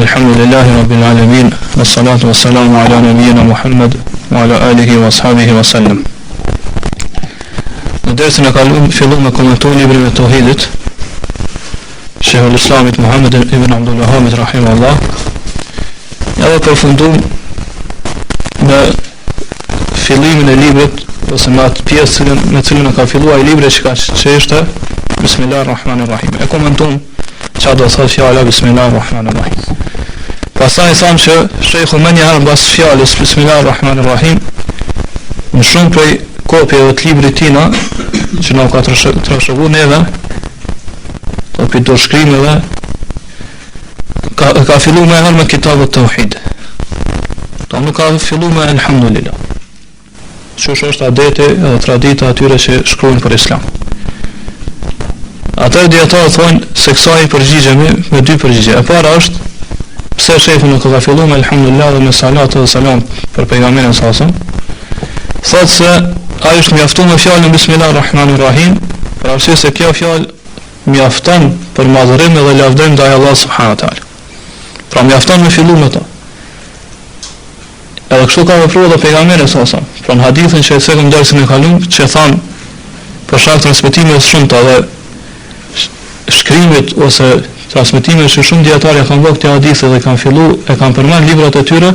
Alhamdulillahi Rabbil Alamin, wassalatu wassalamu ala nabiyyina Muhammad wa ala alihi wa ashabihi wa sallam. Në dersën e kaluar fillon me komentojnë librin e Tauhidit, Sheikhul Islamit Muhammad ibn Abdul Wahhab rahimahullah. Edhe përfundum në fillimin e librit ose në atë pjesë me cilën ka filluar libri që është Bismillahirrahmanirrahim. E komentojmë çfarë do të thotë fjala Bismillahirrahmanirrahim. Pastaj thamë që Sheikhu më njëherë mbas fjalës Bismillahirrahmanirrahim në shumë prej kopjave të librit tina që na ka trashëguar neve të pitur shkrimeve ka filluar më herë me kitabut Tauhid. Ta nuk ka filluar me Alhamdulillah. Që është adeti edhe tradita atyre që shkruajnë për Islam. Atër djetarë thonë se kësa i përgjigjemi me dy përgjigje. E para është pse sheikhu nuk ka filluar me Alhamdulillah dhe me salatu dhe salam për pejgamberin sasëm. Thotë se ai është mjaftuar me fjalën Bismillahirrahmanirrahim, për arsye se kjo fjalë mjafton për madhërim dhe lavdërim ndaj Allahut subhanahu wa taala. Pra mjafton me fillu me to. Edhe kështu ka vepruar edhe pejgamberi sasëm. Pra në hadithin që e cekëm dersin e kaluar, që thanë për shkak transmetimeve të shumta dhe shkrimit ose transmetimet që shumë dietarë kanë bërë këtë hadith dhe kanë filluar e kanë përmend librat e tyre,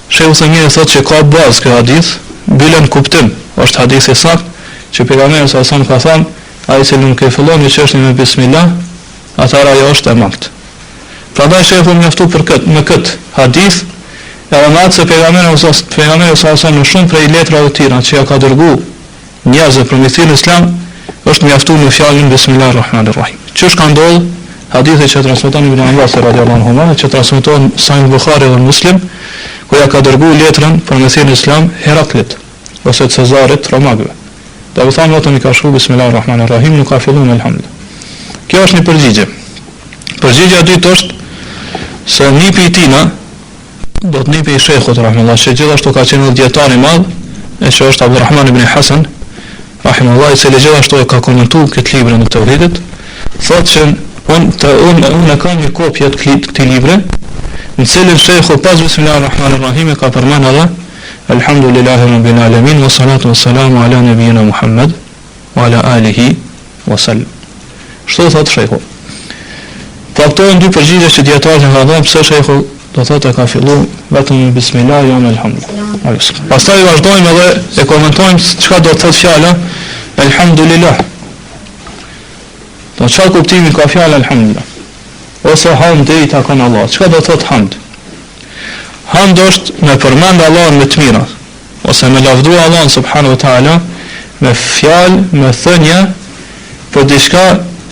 Sheikhu Samir thotë që ka bazë ky hadith, bilen kuptim, është hadith i saktë që pejgamberi sa son ka thënë, ai që nuk e fillon me çështjen me bismillah, atëra ajo është e makt. Prandaj Sheikhu mjaftu për me kët hadith, edhe me atë se pejgamberi sa son në shumë prej letrave të tjera që ja ka dërguar njerëzve për me thirrën Islam, është mjaftuar me fjalën Bismillahirrahmanirrahim. Çish ka ndodhur hadithi që transmeton Ibn Abbas radhiyallahu anhu, që transmeton Sahih Buhari dhe Muslim, ku ja ka dërguar letrën për me thirrën Islam Heraklit ose Cezarit Romagëve. Do të thonë vetëm i ka shkruar Bismillahirrahmanirrahim, nuk ka filluar me Alhamdulillah. Kjo është një përgjigje. Përgjigjja e dytë është se nipi i tina do të nipi i Sheikhut rahimahullah, që gjithashtu ka qenë dietar i madh, e që është Abdulrahman ibn Hasan rahimahullah, i cili gjithashtu e ka komentuar këtë libër në Tauhidit, thotë që unë kam një kopje të këtij libri, në cilin Sheikhu pas Bismillahirrahmanirrahim ka përmendur edhe Alhamdulillahi Rabbil Alamin wa salatu wassalamu ala nabiyyina Muhammad wa ala alihi wa sallam. Çfarë thotë Sheikhu? Po këto janë dy përgjigje që dietarët kanë dhënë pse Sheikhu do thotë ka filluar vetëm me bismillah jo me alhamdulillah. Pastaj vazhdojmë edhe e komentojmë çka do të thotë fjala alhamdulillah. Do çfarë kuptimi ka fjala alhamdulillah? Ose hamd i takon Allah. Çka do të thotë hamd? Hamd është me përmend Allahun me të mira, ose me lavdëruar Allahun subhanahu wa taala me fjalë, me thënie për diçka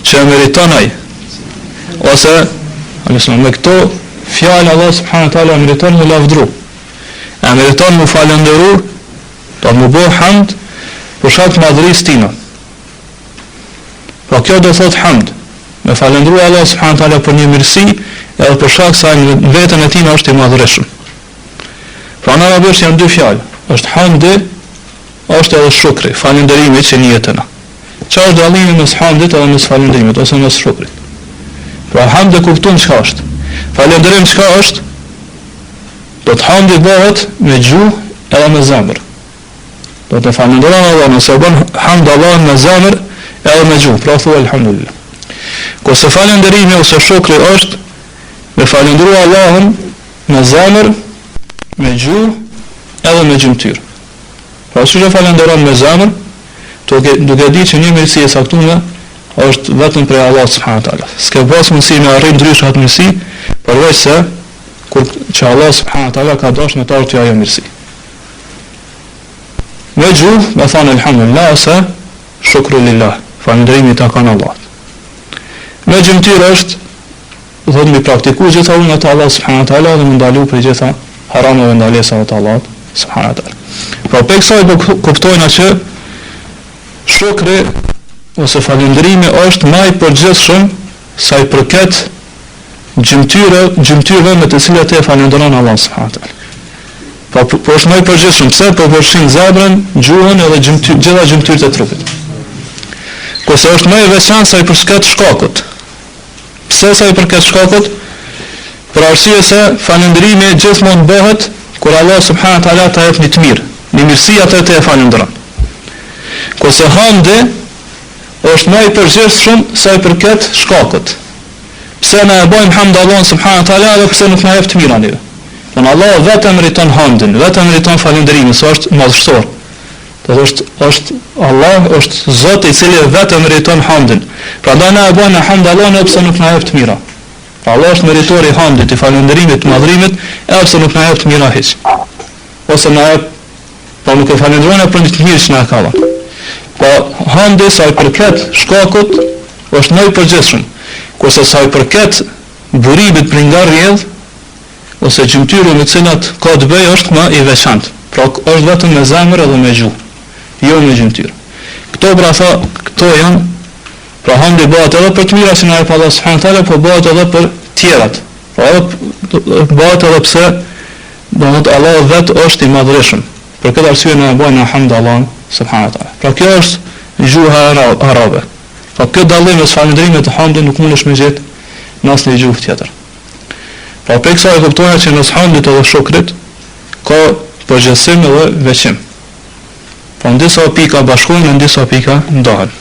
që meriton ai. Ose me këto fjalë Allah subhanahu wa taala meriton me lavdëru. A meriton me falënderu, do të më bëj hamd për shkak të madhërisë tina. Po kjo do thotë hamd, me falëndru Allah subhanahu wa taala për një mirësi, edhe për shkak se ai veten e tij është i madhërisht. Pra në arabisht janë dy fjalë, është hamdi, është edhe shukri, falënderimi që në jetën. Çfarë është dallimi mes hamdit edhe mes falënderimit ose mes shukrit? Pra hamdi kupton çka është. Falënderim çka është? Do të hamdi bëhet me gjuhë edhe me zemër. Do të falënderojmë Allahun, nëse bën hamd Allahun me zemër edhe me gjuhë, pra thuaj alhamdulillah. Kurse falënderimi ose shukri është me falëndëruar Allahun me zemër, me gjuhë edhe me gjymtyr. Pra si që falënderon me zemër, duke di që një mirësi e saktuar është vetëm prej Allahut subhanahu wa taala. S'ka pas mundësi me arrit ndryshe atë mirësi, përveç se që Allah subhanahu wa taala ka dashur me të ardhur ajo mirësi. Me gjuhë, me thonë alhamdulillah ose shukru lillah, falënderimi i takon Allahut. Me gjymtyr është do të më praktikuar gjithë unë të Allah subhanahu wa taala dhe më ndalu prej gjitha harameve dhe ndalesave të Allahut subhanahu wa taala. Pra pe kësaj do kuptojna që shukri ose falënderimi është më i përgjithshëm sa i përket gjymtyrëve me të cilat e falënderon Allah subhanahu wa taala. Po është më i përgjithshëm pse po përfshin zemrën, gjuhën edhe gjitha gjymtyrët e trupit. Kurse është më i veçantë sa i përket shkakut. Pse sa i përket shkakut? Për arsye se falëndrimi gjithmonë bëhet kur Allah subhanahu wa taala ta jep një të mirë, një mirësi atë të e falëndron. Kurse hamdi është më i përgjithshëm sa i përket shkakut. Pse na e bëjmë hamd Allahun subhanahu wa taala dhe pse nuk na jep të mirë neve? Don Allah vetëm meriton hamdin, vetëm meriton falëndrimin, sa është madhështor. Do është Allah është Zoti i cili vetëm meriton hamdin. Prandaj na e bëjmë hamd Allahun pse nuk na jep të mira. Pra Allah është meritori i hamdit, i falëndrimit, të madhrimit, edhe pse nuk na jep të mira hiç. Ose na jep, po nuk e falënderojmë për të mirë që na ka dhënë. Po hamdi sa i përket shkakut është më i përgjithshëm, kurse sa i përket burimit për nga rrjedh ose gjymtyrë me të cilat ka të bëjë është më i veçantë. Pra është vetëm me zemër edhe me gjuhë, jo me gjymtyrë. Këto janë, pra hamdi bëhet edhe për të mira që na jep Allah subhanahu wa taala, po bëhet edhe për tjerat. Pra bëhet edhe pse bëhet Allah vetë është i madhërisëm. Për këtë arsye na bëjmë hamd Allahun subhanahu wa taala. Pra kjo është gjuha arabe. Pra këtë dallim mes falëndrimit dhe hamdit nuk mundesh me gjetë në asnjë gjuhë tjetër. Pra për kësaj e kuptojmë që në hamdit edhe shukrit ka përgjithësim edhe veçim. Po në disa pika bashkohen, në disa pika ndahen.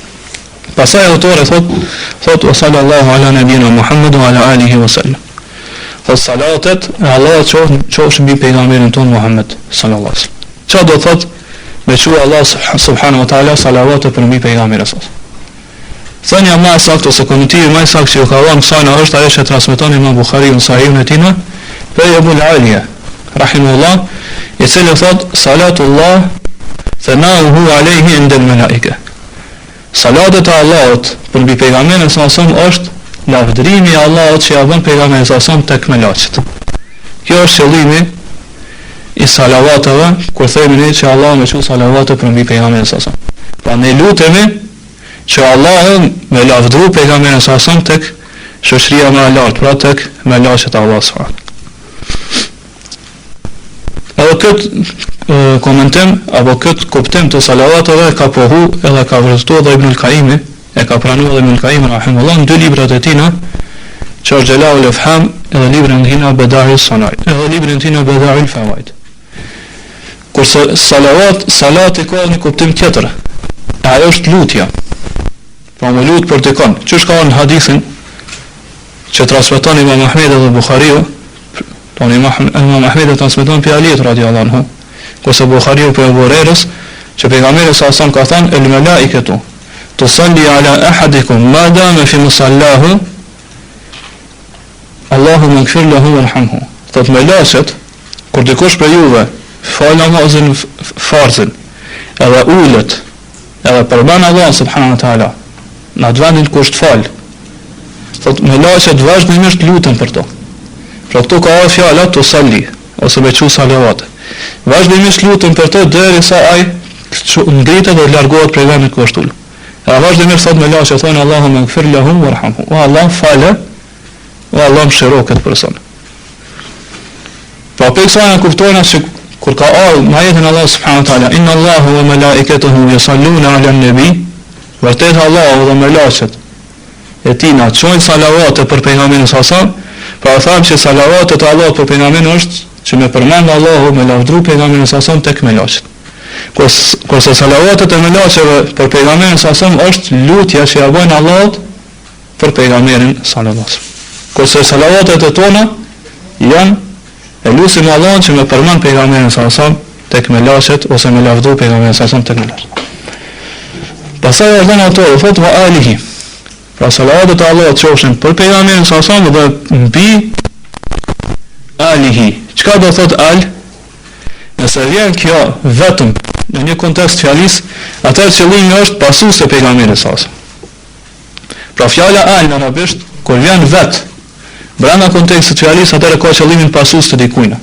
Pastaj autori thot wa sallallahu ala nabiyina Muhammad wa ala alihi wa sallam. Thot salatet e Allah qofshin mbi pejgamberin ton Muhammed sallallahu alaihi wasallam. Çfarë do thot me quaj Allah subhanahu wa taala salavat për mbi pejgamberin sa. Thënia më e saktë ose komentimi më i saktë që ka dhënë kësaj është ajo që transmeton Imam Buhariu në Sahihun e tij për Abu al-Aliya rahimahullah, i cili thot salatullah thanauhu alayhi inda al-malaika. Salatet e Allahut për mbi pejgamberin sa është lavdërimi i Allahut që ja bën pejgamberin sa tek melaqet. Kjo është qëllimi i salavateve, kur themi ne që Allah më thot salavate për mbi pejgamberin sa. Pra ne lutemi që Allah me lavdëru pejgamberin sa tek shoqëria më e lartë, pra tek melaqet e Allahut subhanahu. Edhe këtë komentim apo këtë kuptim të salavateve ka pohu edhe ka vërtetuar edhe Ibn al-Qayyim, e ka pranuar edhe Ibn al-Qayyim rahimahullah në dy librat e tij, që është Jala'ul Afham edhe librin e tij Bada'il Sanaid, edhe librin e tij Bada'il Fawaid. Kurse salati ka një kuptim tjetër. Ajo është lutja. Pra me lut për dikon. Çish ka në hadithin që transmeton Imam Ahmed dhe Buhariu, tani Imam Ahmed e transmeton për Ali radhiyallahu anhu, kurse Buhariu për Abu Hurairës, që pejgamberi sa ka thënë el malaikatu tusalli ala ahadikum ma dama fi musallahu Allahumma ighfir lahu warhamhu. Thot melaqet kur dikush për juve fal namazin farzin edhe ulet edhe përban Allah subhanahu wa taala në atë vendin kur të fal, thot melaqet vazhdimisht luten për to. Pra këtu ka fjala tusalli ose me çu salavat. Vazhdimisht luten për to derisa ai ngritet dhe largohet prej vendit ku është ulur. Edhe vazhdimisht thot melaqet thonë Allahumma ighfir lahu warhamhu. O Allah falë, o Allah mëshiro këtë person. Pa për kësaj në kuptojnë që kur ka ardhur në ajetin Allah subhanahu wa taala inna Allahu wa malaikatahu yusalluna ala an-nabi, vërtet Allahu dhe melaqet e tij na çojnë salavate për pejgamberin sa sa, pra thamë që salavatet e Allahut për pejgamberin është që me përmend Allahu me lavdëru pejgamberin sa sa tek melaqet. Kurse salavatet e melaqeve për pejgamberin sa sa është lutja që ja bën Allahut për pejgamberin sallallahu alaihi wasallam. Kurse salavatet e tona janë e lutim Allahun që me përmend pejgamberin sallallahu alaihi wasallam tek melaqet ose me lavdëru pejgamberin sallallahu alaihi wasallam tek melaqet. Pastaj ardhen ato thot wa alihi. Pra salavatet e Allahut qofshin për pejgamberin sallallahu alaihi wasallam dhe mbi alihi. Çka do thot al? Nëse vjen kjo vetëm në një kontekst fjalis, atëherë qëllimi është pasues të pejgamberit sallallahu alaihi wasallam. Pra fjala al në arabisht kur vjen vetë brenda kontekstit fjalis, atëherë ka qëllimin pasues të dikujt.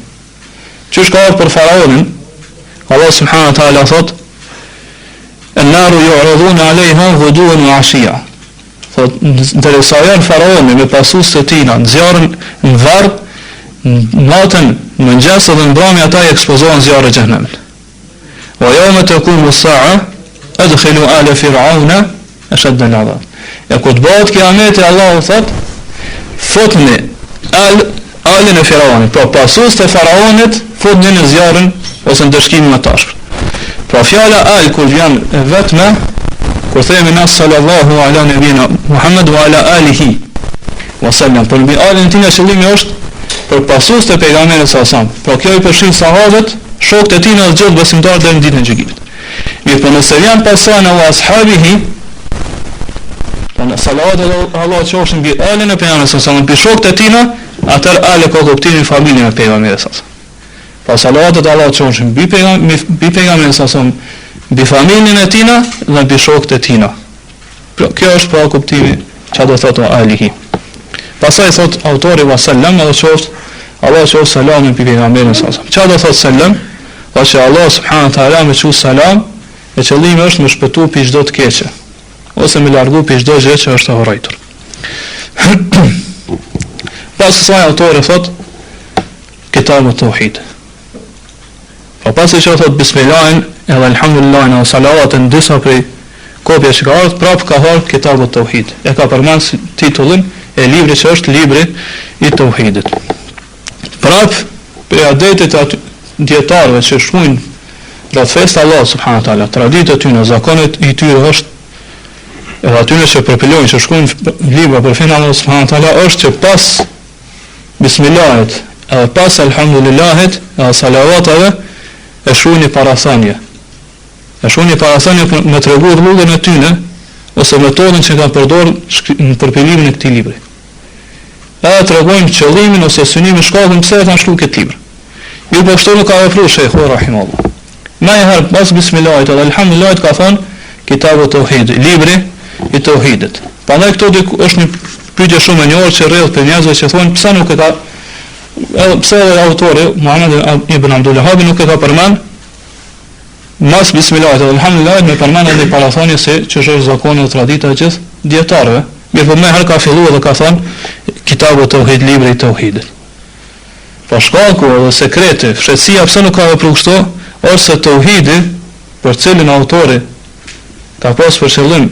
Çish ka për faraonin, Allah subhanahu wa taala thot an-naru yu'raduna 'alayha ghuduwan wa 'ashiya. Thot derisa janë faraoni me pasues të tij në zjarrin në varr, natën në mëngjes dhe në brami ata i ekspozohen zjarrit e xhenemit. Wa yawma taqumu as-sa'a adkhilu ala fir'auna ashadda al-'adab. Ja kur të bëhet kiameti, Allahu thot fotni al alin e Firaunit, pra pasus të Faraonit fut në zjarrin ose në dëshkimin e tashpër. Pra fjala al kur vjen vetme, kur themi na sallallahu ala nabina Muhammad wa ala alihi wa sallam, për mbi alin e tij qëllimi është për pasus të pejgamberit sa. Pra kjo i përfshin sahabët, shokët e tij në gjithë besimtarët deri në ditën e gjykimit. Mirë, po nëse vjen pasana wa ashabihi, salavat e Allah qofshin mbi alin e pejgamberit sa, mbi shokët e tij, atër ale ka kuptimin familjen e pejgamberit sa. Pa salavatet Allah qofshin mbi pejgamberin sa, mbi familjen e tij dhe mbi shokët e tij. Kjo është pra kuptimi çfarë do thotë alihi. Pastaj thot autori wa sallam, edhe qoft Allah qoft salamin mbi pejgamberin sa. Çfarë do thotë salam? Që Allah subhanahu wa taala me thos salam, e qëllimi është me shpëtu pi çdo të keqe, ose me largu pi çdo gjë që është e horritur. Pas kësaj autori thot Kitabut Tauhid. Pasi që thot bismillahin edhe alhamdulillahin edhe salavatën disa prej kopje që ka ardhur, prap ka ardhur Kitabut Tauhid. E ka përmend titullin e librit që është libri i Tauhidit. Prap për adetet e dietarëve që shkruajnë rreth fest Allah subhanahu wa taala, traditat e tyre, zakonet i tyre është edhe atyre që përpilojnë që shkruajnë libra për fenë Allah subhanahu wa taala është që pas bismillahit edhe pas alhamdulillahit edhe salavatave e shkruajnë parathanie. E shkruajnë parathanie për me treguar rrugën e tyre ose metodën që kanë përdorur në përpilimin e këtij libri. Edhe tregojnë qëllimin ose synimin shkallën pse e kanë shkruar këtë libër. Mirë, po kështu nuk ka vepruar Sheikhu rahimahullah. Më herë pas bismillahit edhe alhamdulillahit ka thënë Kitabut Tauhid, libri i Tauhidit. Prandaj këto është një pyetje shumë e njohur që rreth për njerëzve që thonë pse nuk e ka pse autori Muhammed ibn Abdul Wahhab nuk e ka përmend mas bismillahit edhe alhamdulillahit me përmend edhe parathanie se që është zakoni dhe tradita e gjithë dietarëve. Mirë, po më herë ka filluar dhe ka thënë Kitabut Tauhid, libri i Tauhidit. Po shkallku edhe sekreti, fshehtësia pse nuk ka vepruar kështu, është se Tauhidi, për cilin autori ka pas për qëllim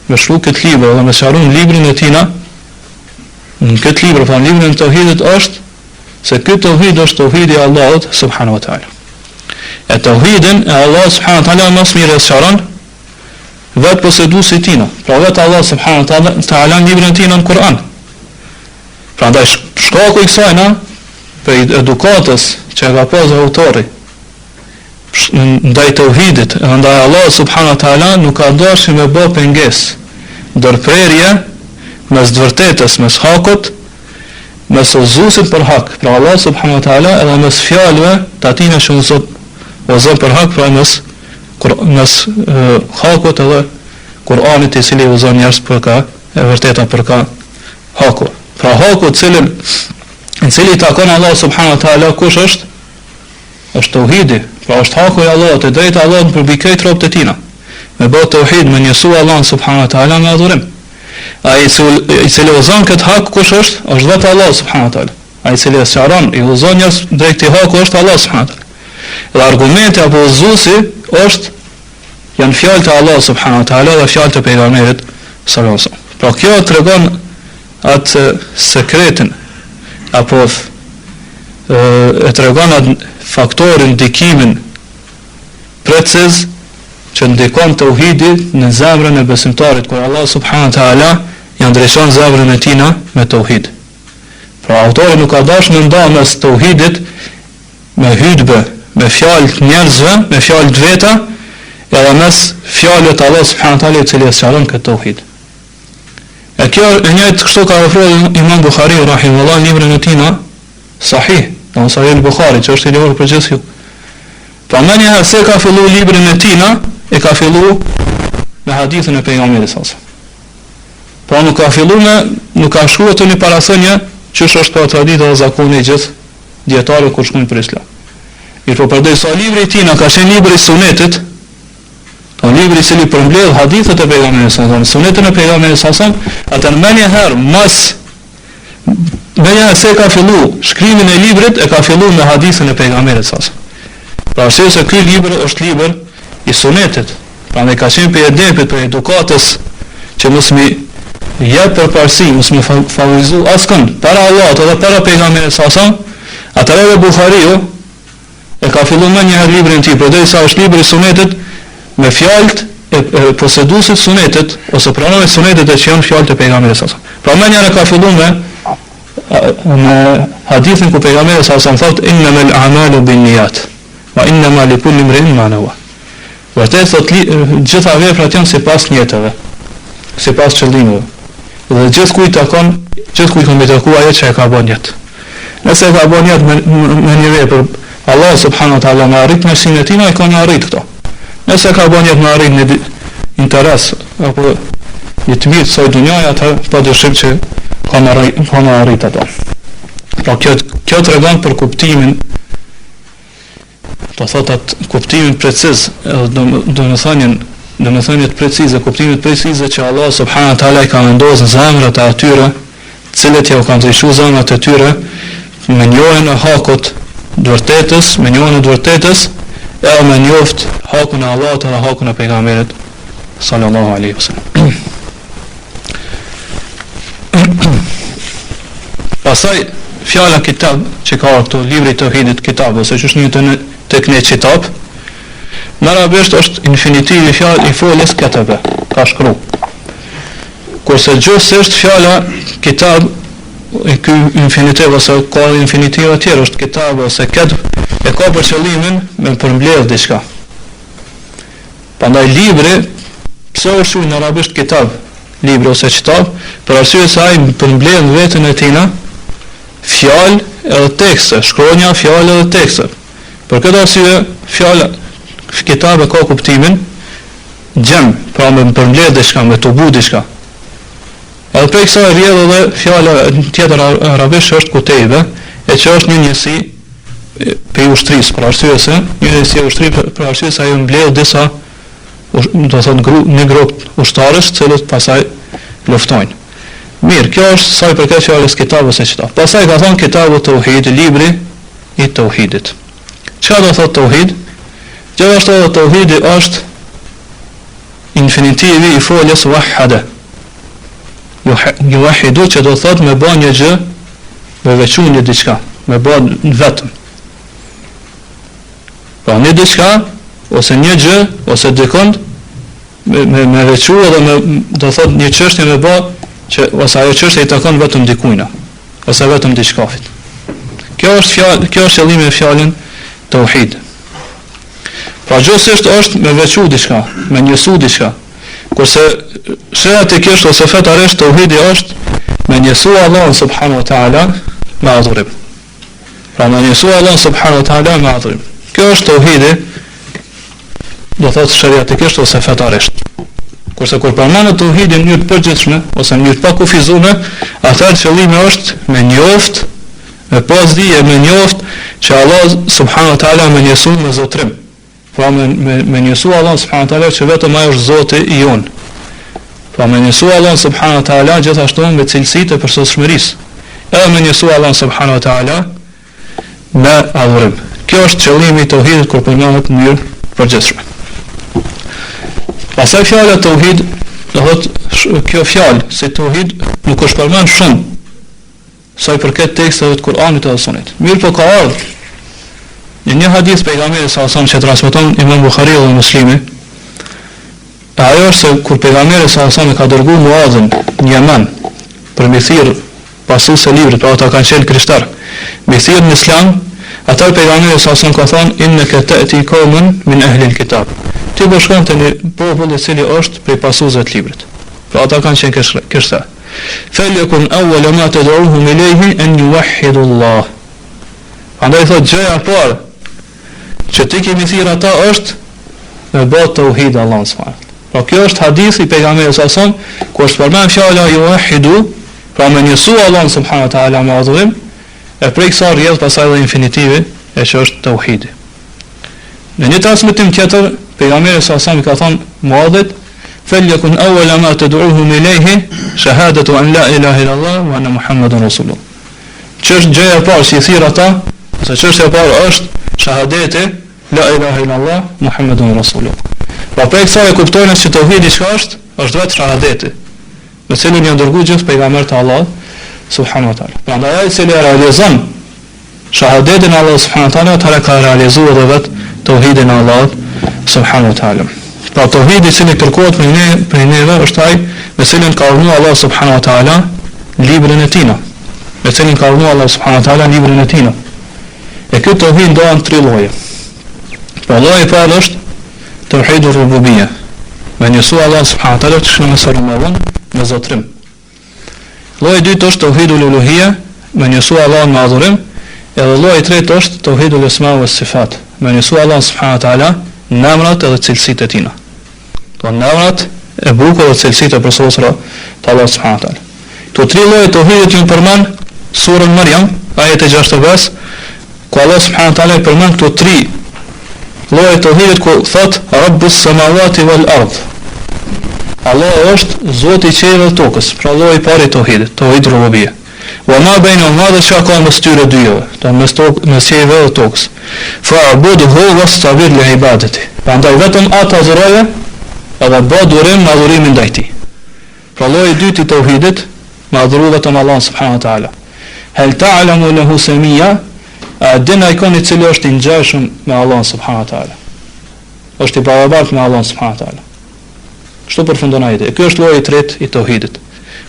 me shkruaj këtë libër dhe me sqaruar librin e tij, në këtë libër, pra librin e Tauhidit është se ky Tauhid është Tauhidi i Allahut subhanahu wa taala. E Tauhidin e Allah subhanahu wa taala mos mirë sqaron vetë poseduesi i tij, pra vetë Allah subhanahu wa taala në librin e tij në Kur'an. Prandaj shkaku i kësaj për edukatës që ka pas autori ndaj Tauhidit, ndaj Allah subhanahu wa taala nuk ka dashur me bë pengesë, ndërprerje mes vërtetës, mes hakut, mes uzusit për hak, pra Allah subhanahu wa taala, edhe mes fjalëve të atij që uzon për hak, pra mes hakut edhe Kur'anit i cili uzon njerëz për ka e vërteta për ka hakut. Pra haku i cili i takon Allah subhanahu wa taala kush është? Është Tauhidi. Pra është haku i Allahut, e drejta e Allahut për mbi këtë robët e tij. Me bë Tauhid, me njësu Allah subhanahu wa taala me adhurim. Ai i cili uzon këtë hak kush është? Është vetë Allah subhanahu wa taala. Ai i cili sqaron, i uzon njerëz drejt këtij haku është Allah subhanahu wa taala. Dhe argumenti apo uzusi është janë fjalët e Allah subhanahu wa taala dhe fjalët e pejgamberit sallallahu alaihi wasallam. Pra kjo tregon atë sekretin apo e tregon atë faktorin, ndikimin preciz që ndikon Tauhidi në zemrën e besimtarit, kur Allah subhanahu wa taala ja ndriçon zemrën e tij me Tauhid. Pra autori nuk ka dashur të ndajë mes Tauhidit me hutbë, me fjalë njerëzve, me fjalë të veta, edhe mes fjalëve të Allah subhanahu wa taala i cili sqaron këtë Tauhid. E kjo e njëjtë kështu ka ofruar Imam Buhariu rahimahullah librin e tij Sahih, në Sahih al-Buhari, që është i libri për gjithë. Pra më një herë se ka filluar librin e tij, e ka filluar me hadithin e pejgamberit sallallahu alaihi wasallam. Pra nuk ka shkruar të një parathënie që është pa traditë dhe zakoni i gjithë dietarëve kur shkruajnë për Islam. Mirë, por përderisa libri i tij ka qenë libri i sunetit, o libri i cili përmbledh hadithet e pejgamberit sallallahu alaihi wasallam, sunetin e pejgamberit sallallahu alaihi wasallam, atë më një herë më një herë se ka filluar shkrimin e librit, e ka filluar me hadithin e pejgamberit sallallahu alaihi wasallam. Pra arsye se ky libër është libër i sunetit. Prandaj ka qenë për edepit, për edukatës që mos mi jep përparësi, mos më favorizu askënd para Allahut edhe para pejgamberit sa, atëherë Buhariu e ka filluar më një herë librin e tij, përderisa është libri i sunetit me fjalët e poseduesit sunetit ose pranonësit sunetit që janë fjalët e pejgamberit sa. Pra më një herë ka filluar me hadithin ku pejgamberi sa thotë innamal a'malu binniyat wa innama likulli imrin ma nawa. Vërtet thotë gjitha veprat janë sipas niyetave, sipas qëllimeve. Dhe gjithkujt takon, gjithkujt ka mbetëkuar ajo që e ka bën jetë. Nëse ka bën jetë me një vepër, Allah subhanahu wa taala më arrit mirësinë e tij, ai ka më arrit këto. Nëse ka bën jetë më arrit në interes apo një të mirë soi dunjaja, atë pa dyshim që ka më arrit ato. Pra kjo tregon për kuptimin, do thotë atë kuptimin preciz, domethënie të precize, kuptimin precize që Allah subhanahu wa taala i ka vendosur në zemrat e atyre, të cilët ja kanë ndryshuar zemrat e tyre me njohjen e hakut të vërtetës, me njohjen e vërtetës, e me njoft hakun e Allahut dhe hakun e pejgamberit sallallahu alaihi wasallam. Pastaj fjala kitab që ka këtu libri i tauhidit kitab ose që është një tek ne kitab, në arabisht është infinitiv i fjalë i folës kataba, ka shkru. Kurse gjithsesi fjala kitab e ky infinitiv ose ka infinitiv tjetër është kitab ose katb, e ka për qëllimin me përmbledh diçka. Prandaj libri pse është në arabisht kitab, libri ose kitab, për arsye se ai përmbledh veten e tij fjalë edhe tekste, shkronja fjalë edhe tekste. Për këtë arsye fjala kitab ka kuptimin gjem, pra me përmbledh diçka, me të bu diçka. Edhe prej kësaj rrjedh edhe fjala tjetër arabisht është kutejbe, e që është një njësi për ushtrisë, për arsye se një njësi ushtrisë për arsye se ajo mbledh disa, do thotë një grup ushtarësh, cilët pasaj luftojnë. Mirë, kjo është sa i përket fjalës kitab ose kitab. Pastaj ka thënë kitabu tauhid, libri i tauhidit. Çfarë do thotë tauhid? Gjithashtu tauhidi është infinitivi i folës wahhada. Yuwahidu që do thotë me bën një gjë, me veçu një diçka, me bën vetëm. Pra një diçka ose një gjë ose dikond me veçu edhe me do thotë një çështje me bë që ose ajo çështje i takon vetëm dikujt ose vetëm diçkafit. Kjo është fjalë, kjo është qëllimi i fjalën tauhid. Pra gjithsesi është me veçu diçka, me njësu diçka. Kurse shëratikisht ose fetarisht tauhidi është me njësu Allahun subhanahu wa taala me adhurim. Pra me njësu Allahun subhanahu wa taala me adhurim. Kjo është tauhidi, do thotë shëratikisht ose fetarisht. Kurse kur përmendet tauhidi në mënyrë të përgjithshme ose në mënyrë të pakufizuar, atëherë qëllimi është me njoft, me pas dije, me njoft që Allah subhanahu wa taala më njëson me zotrim. Pra me njësu Allah subhanahu wa taala që vetëm ai është Zoti i jon. Pra me njësu Allah subhanahu wa taala gjithashtu me cilësitë e përsosshmërisë. Edhe me njësu Allah subhanahu wa taala me adhurim. Kjo është qëllimi i tauhidit kur përmendet në mënyrë përgjithshme. Pastaj fjala tauhid, do thotë kjo fjalë se tauhid nuk është përmend shumë sa i përket teksteve të Kuranit dhe Sunetit. Mirë po ka ardhur në një hadith pejgamberit sa son që transmeton Imam Buhariu dhe Muslimi. Ajo është se kur pejgamberi sa son ka dërguar Muadhin në Yemen për me thirr pasues e librit, pra ata kanë qenë krishterë, me thirr në Islam, atë pejgamberi sa son ka thonë innaka ta'ti qauman min ahli al-kitab. Ti do shkon te një popull i cili është prej pasuesve të librit. Pra ata kanë qenë krishterë. Falyakun awwala ma tad'uhum ilayhi an yuwahhidu Allah. Andaj thotë gjëja e parë që ti kemi thirr ata është me bë tauhid Allahut subhanahu. Pra kjo është hadithi i pejgamberit sallallahu alajhi wasallam ku është përmend fjala yuwahhidu, pra me njësu Allahun subhanahu wa taala me adhurim, e prej kësaj rrjedh pasaj edhe infinitivi e që është tauhidi. Në një transmetim tjetër pejgamberi sallallahu alajhi wasallam ka thënë Muadhit, "Falyakun awwala ma tad'uhum ilayhi shahadatu an la ilaha illa Allah wa anna Muhammadan rasulullah." Ç'është gjëja e parë që i thirr ata, ose çështja e parë është shahadeti la ilaha illa Allah Muhammadan rasulullah. Pra prej kësaj e kuptojnë se tauhidi çka është vetë shahadeti. me cilin janë dërguar gjithë pejgamberët e Allahut subhanahu wa taala. Prandaj ai i cili realizon shahadetin e Allahut subhanahu wa taala, atëherë ka realizuar edhe vet tauhidin e Allahut subhanahu wa taala. Pra tauhidi i cili kërkohet prej neve është ai me cilin ka urdhëruar Allah subhanahu wa taala librin e tij. Me cilin ka urdhëruar Allah subhanahu wa taala librin e tij. E ky tauhid ndohen tre lloje. Pra lloji i parë është tauhidur rububiyya. Me njësu Allah subhanahu wa taala të shkënë me sërëmëllën me zotrim. Lloji i dytë është tauhidul uluhiyya, me njësu Allah me adhurim, edhe lloji i tretë është tauhidul asma wa sifat, me njësu Allah subhanahu wa taala në emrat edhe cilësitë e tina. To në emrat e bukur dhe cilësitë e përsosura të Allah subhanahu wa taala. To tre lloje tauhidit janë përmend surën Maryam, ajeti 65, ku Allah subhanahu wa taala përmend këto tre lloje tauhidit ku thot Rabbus samawati wal ard. Allah është Zoti i qiellit dhe tokës, pra lloji i parë i tauhidit, tauhid rububiyya. Wa ma bainahuma dhe çka ka mes tyre dyve, do mes qiellit dhe tokës. Fa'budhu wastabir li ibadati. Prandaj vetëm atë adhuroje edhe bë durim në adhurimin ndaj tij. Pra lloji i dytë i tauhidit, me adhuru vetëm Allah subhanahu wa taala. Hal ta'lamu lahu samia? A din ai koni cili është i ngjashëm me Allah subhanahu wa taala. Është i barabartë me Allah subhanahu wa taala. Kështu përfundon ajeti. Ky është lloji i tretë i tauhidit.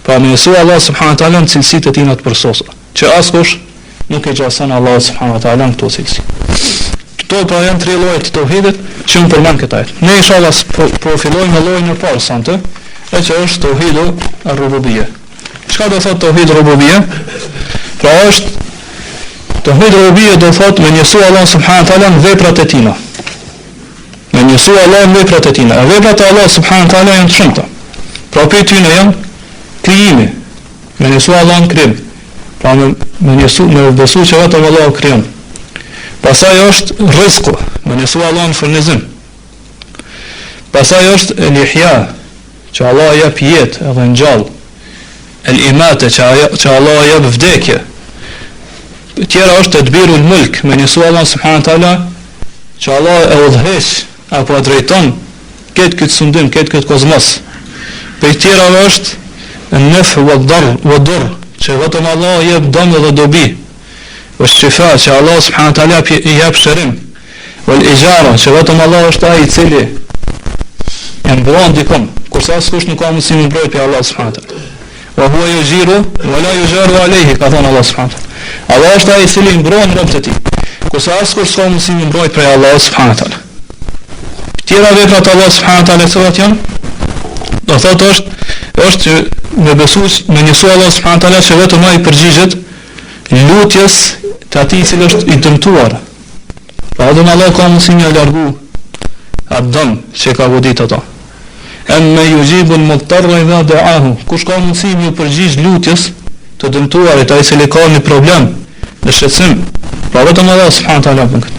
Pra me njësu Allah subhanahu wa taala në cilësitë e tina të përsosura, që askush nuk e gjason Allah subhanahu wa taala në këto cilësi. Këto pra janë tre lloje të tauhidit që unë përmend këtë ajet. Ne inshallah po fillojmë me llojin e parë sonte, e që është tauhidu ar-rububiyya. Çka do thotë tauhid rububiyya? Pra është tauhid rububiyya do thotë me njësu Allah subhanahu wa taala në veprat e tina. Me njësu Allah në veprat e tina. Veprat e Allah subhanahu wa taala janë të shumta. Pra për tyne janë krijimi, me njësu Allah në krim. Pra me besu që vetëm Allah krijon. Pastaj është rizku, me njësu Allah në furnizim. Pastaj është el-ihya, që Allah jep jetë edhe ngjall. El-imate, që Allah jep vdekje. Tjera është tadbirul mulk, me njësu Allah subhanahu wa taala, që Allah e udhëheq apo e drejton këtë sundim, këtë kozmos. Për tjera është an-naf wa-darr, që vetëm Allah jep dëm dhe dobi. Shifa, që Allah subhanahu wa taala i jep shërim. Wal-ijara, që vetëm Allah është ai i cili e mbron dikon, kurse askush nuk ka mundësi të mbrojë pe Allah subhanahu wa taala. Wa huwa yujiru wa la yujaru alayhi, ka thënë Allah subhanahu wa taala. Allah është ai i cili mbron robët e tij, kurse askush s'ka mundësi të mbrojë pe Allah subhanahu wa taala. Tjera vepra të Allah subhanahu wa taala cilat janë, do thotë është që me besu me njësu Allah subhanahu wa taala që vetëm ai përgjigjet lutjes të atij i cili është i dëmtuar. Pra edhe Allah ka mundësi me largu atë dëm që ka godit ata. Amma yujibu al-mudtarra idha da'ahu. Kush ka mundësi me përgjigj lutjes të dëmtuarit, ai i cili ka një problem në shqetësim. Pra vetëm Allah subhanahu wa taala bën këtë.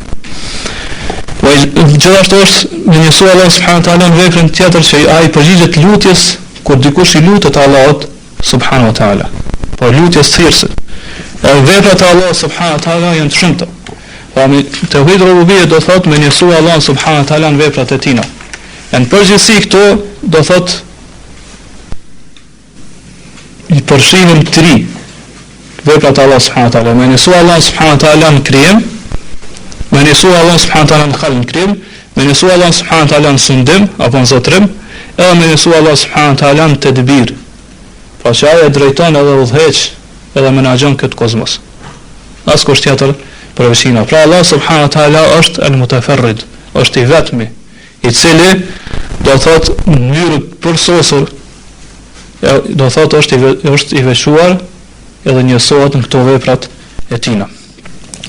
Gjithashtu është me njësu Allah subhanahu wa taala në veprën tjetër që ai përgjigjet lutjes kur dikush i lutet Allahut subhanahu wa taala. Po lutjes thirrse. Veprat e Allah subhanahu wa taala janë të shumta. Pra tauhid rububiyya do thotë me njësu Allah subhanahu wa taala në veprat e tina. Në përgjithësi këto do thotë i përfshihen tri veprat e Allah subhanahu wa taala. Me njësu Allah subhanahu wa taala në krijim, me njësu Allah subhanahu wa taala në khalq në krim, me njësu Allah subhanahu wa taala në sundim apo në zotrim, edhe me njësu Allah subhanahu wa taala në tedbir. Pra që ai e drejton edhe udhëheq edhe menaxhon këtë kozmos. Askush tjetër përveçina. Pra Allah subhanahu wa taala është al-mutafarrid, është i vetmi, i cili do thotë në mënyrë përsosur, do thotë është i veçuar edhe njësohet në këto veprat e tina.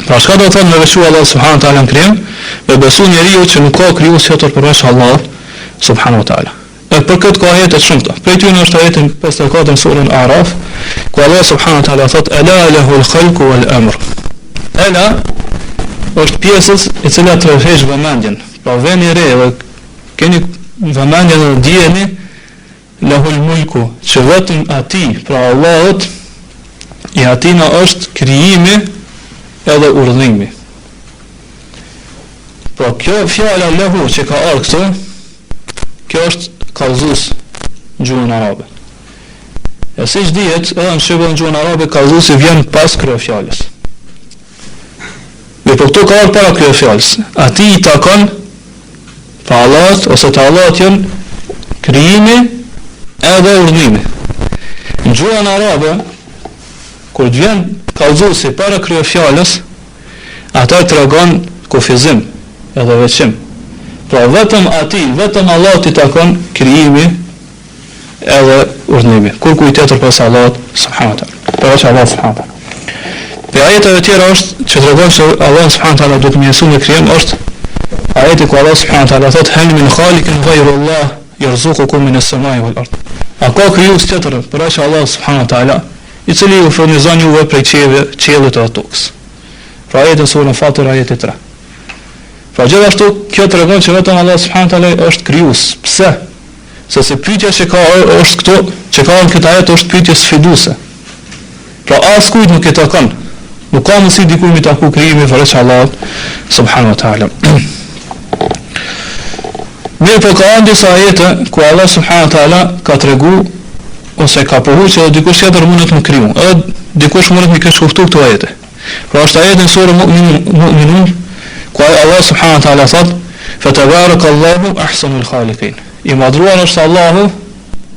Pra shka do thotë me veçu Allah subhanahu wa taala në krijim, me besu njeriu që nuk ka krijues tjetër përveç Allah subhanahu wa taala. E për këtë ka ajete të shumta. Prej tyre është ajeti 54 në surën Araf, ku Allah subhanahu wa taala thotë ala lahu al-khalqu wal-amr. Ala është pjesës e cila tërheq vëmendjen. Pra veni re dhe keni vëmendjen dhe dijeni lahu al-mulku, që vetëm atij, pra Allahut, i atina është krijimi edhe urdhënimi. Po kjo fjala lahu që ka ardhur këtu, kjo është kallëzues gjuhën arabe. E siç dihet, edhe në shembull në gjuhën arabe kallëzuesi vjen pas kryefjalës. Dhe po këto ka ardhur para kryefjalës. Ati I takon pa Allahut ose të Allahut janë krijimi edhe urdhimi. Në gjuhën arabe kur vjen kallëzuesi para kryefjalës, atë tregon kufizim edhe veçim. Pra vetëm ati, vetëm Allahut I takon krijimi edhe urdhënimi. Kur kujt tjetër pas Allahut subhanahu wa taala. Për Allah subhanahu wa taala. Për ajeteve tjera është që tregon se Allah subhanahu wa taala do të mësojë me krijim është ajeti ku Allah subhanahu wa taala thotë hal min khaliqin ghayru Allah yarzuqukum min as-samai wal ard. A ka krijues tjetër për Allah subhanahu wa taala I cili ju furnizon juve prej qiellit dhe tokës. Pra ajeti surën Fatir ajeti 3. Pra gjithashtu kjo tregon që vetëm Allah subhanahu wa taala është krijues. Pse? Se pyetja që ka është këtu, që ka në këtë ajet është pyetje sfiduese. Pra askujt nuk I takon. Nuk ka mundësi dikujt mi taku krijimi veç Allahut subhanahu wa taala. Mirë po ka disa ajete ku Allah subhanahu wa taala ka tregu ose ka pohu që dikush tjetër mundet më kriju, edhe dikush mundet më kesh kuptu këto ajete. Pra është ajeti në surën Mu'minun ku Allah subhanahu wa taala thot "Fatabarakallahu ahsanul khaliqin." I madhruar është Allahu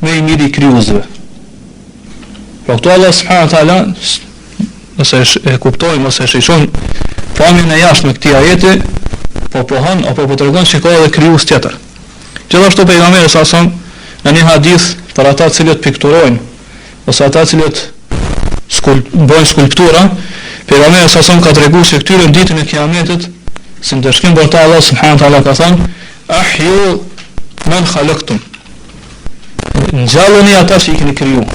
me I miri krijuesve. Pra këto Allah subhanahu wa taala nëse e kuptojmë ose e shihojmë pamjen e jashtme me këtij ajeti, po pohon apo po tregon se ka edhe krijues tjetër. Gjithashtu pejgamberi sa son në një hadith për ata të cilët pikturojnë ose ata të cilët bojnë skulptura, pejgamberi sa son ka treguar se këtyre në ditën e Kiametit, si ndeshkim bota Allah subhanahu wa taala ka thënë ahyu man khalaqtum. Ngjalloni ata që I keni krijuar.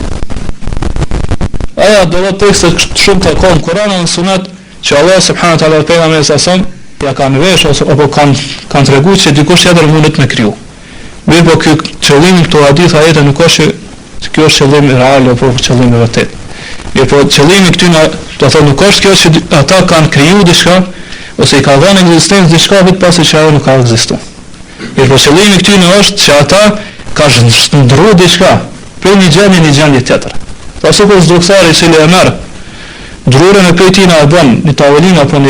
Aja do të tekste shumë të kohë në Kur'an dhe në Sunet që Allah subhanahu wa taala pejgamberi sa son ja kanë vesh ose apo kanë treguar se dikush tjetër mundet me kriju. Mirë po ky qëllimi këto hadith ajete nuk është se kjo është qëllimi real apo qëllimi I vërtet. Mirë po qëllimi këtu do të thonë nuk është kjo që ata kanë kriju diçka ose I ka dhënë ekzistencë diçka vetë pasi që ajo nuk ka ekzistuar. Mirë po qëllimi këtu është që ata kanë ndruar diçka për një gjendje tjetër. Pra sikur zgjuksari I cili e merr drurën e pejtina e bën në tavolinë apo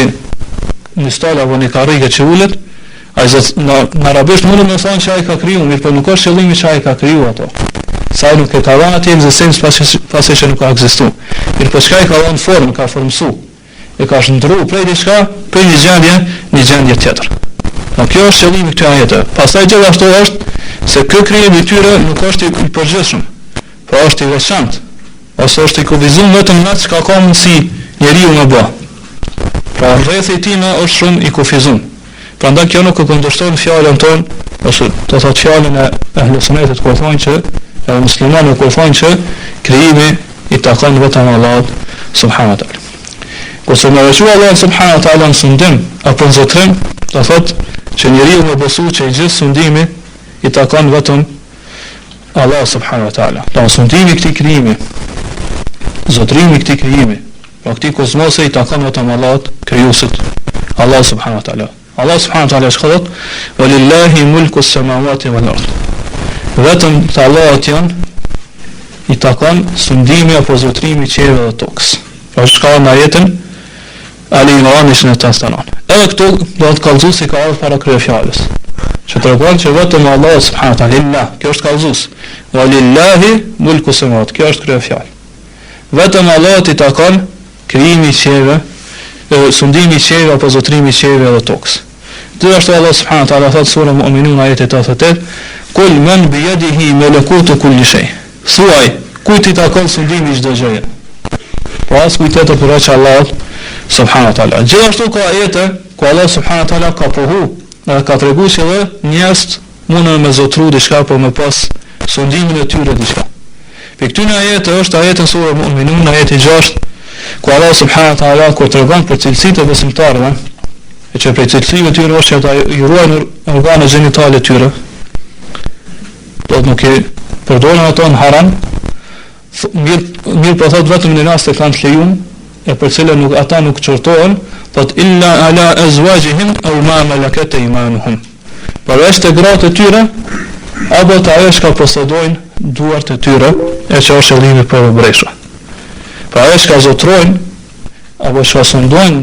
në stol apo në karrige që ulet, ai në arabisht mund të thonë se ai ka krijuar, mirë po nuk është qëllimi që ai ka krijuar ato. Sa nuk e ka dhënë atë ekzistencë pasi që nuk ka ekzistuar. Mirë po çka I ka dhënë formë, ka formsuar. E ka shndruar prej diçka për një gjendje tjetër. Po kjo është qëllimi këtij ajete. Pastaj gjithashtu është se ky krijim I tyre nuk është I përgjithshëm, por është I veçantë. Ose është I kufizuar vetëm në atë çka ka mundsi njeriu me bë. Pra rrethi I tij është shumë I kufizuar. Prandaj kjo nuk e kundërshton fjalën tonë, ose do thotë fjalën e Ahlus Sunnetit kur thonë që muslimanët kur thonë që krijimi I takon vetëm Allahut subhanahu wa taala. Kurse në rrugë Allah subhanahu wa taala në sundim apo në zotrim, do thotë që njeriu më besu që I gjithë sundimi I takon vetëm Allah subhanahu wa taala. Pra sundimi I këtij krijimi, zotrimi I këtij krijimi, pra këtij kozmosi I takon vetëm Allahut krijuesit, Allah subhanahu wa taala. Allah subhanahu wa taala shkruat: "Walillahi mulku as-samawati wal ard." Vetëm të Allahut janë I takon sundimi apo zotrimi I qiellit dhe tokës. Pra shka në ajetin Ali Imran në 89. Edhe këtu do të kallëzues si ka ardhur para kryefjalës. Që tregon që vetëm Allah subhanahu wa taala, kjo është kallëzues. Walillahi mulku as-samawati, kjo është kryefjalë. Vetëm Allahut I takon krijimi I qiellit, sundimi I qiellit apo zotrimi I qiellit dhe tokës. Gjithashtu Allah subhanahu wa taala thot sura Mu'minun ajeti 88: "Kul man bi yadihi malakutu kulli shay." Thuaj, kujt I takon sundimi I çdo gjëje? Po as kujt tjetër përveç Allahut subhanahu wa taala. Gjithashtu ka ajete ku Allah subhanahu wa taala ka pohu, ka treguar se edhe njerëzit mundën me zotru diçka apo me pas sundimin e tyre diçka. Për këtyre ajete është ajeti sura Mu'minun ajeti 6 ku Allah subhanahu wa taala kur tregon për cilësitë e besimtarëve, e që prej cilësive tyre është që ata I ruajnë organet gjinitale tyre, do të nuk I përdorin ato në haram, mirë po thot vetëm në rast se kanë të lejuar, e për cilën ata nuk çortohen, thot illa ala azwajihim aw ma malakat aymanuhum. Përveç të gratë të tyre apo të ajo që posedojnë duart e tyre, e që është qëllimi për bresha. Pra e që ka zotrojnë, apo që ka sundojnë